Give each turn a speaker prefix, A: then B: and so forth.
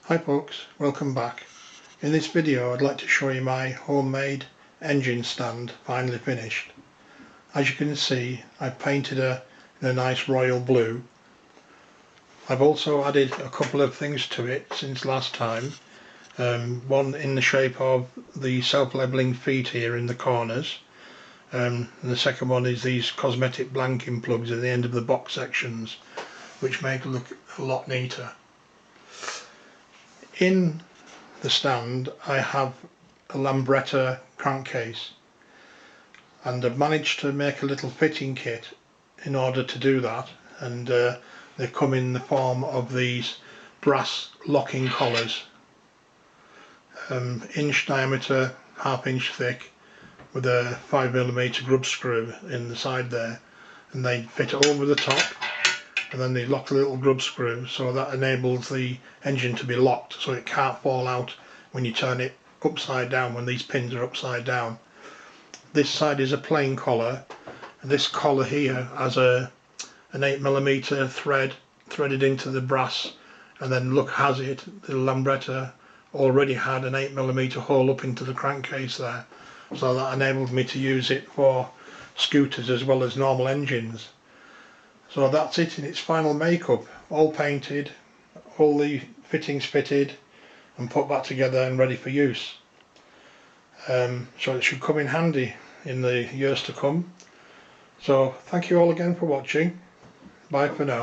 A: Hi folks, welcome back. In this video I'd like to show you my homemade engine stand finally finished. As you can see, I've painted her in a nice royal blue. I've also added a couple of things to it since last time. One in the shape of the self-leveling feet here in the corners, and the second one is these cosmetic blanking plugs at the end of the box sections, which make it look a lot neater. In the stand I have a Lambretta crankcase, and I've managed to make a little fitting kit in order to do that, and they come in the form of these brass locking collars, inch diameter, half-inch thick, with a 5mm grub screw in the side there, and they fit over the top, and then they lock the little grub screw, so that enables the engine to be locked so it can't fall out when you turn it upside down, when these pins are upside down. This side is a plain collar, and this collar here has an 8mm thread threaded into the brass, and then luck has it the Lambretta already had an 8mm hole up into the crankcase there, so that enabled me to use it for scooters as well as normal engines. So that's it in its final makeup, all painted, all the fittings fitted and put back together and ready for use. So it should come in handy in the years to come. So thank you all again for watching. Bye for now.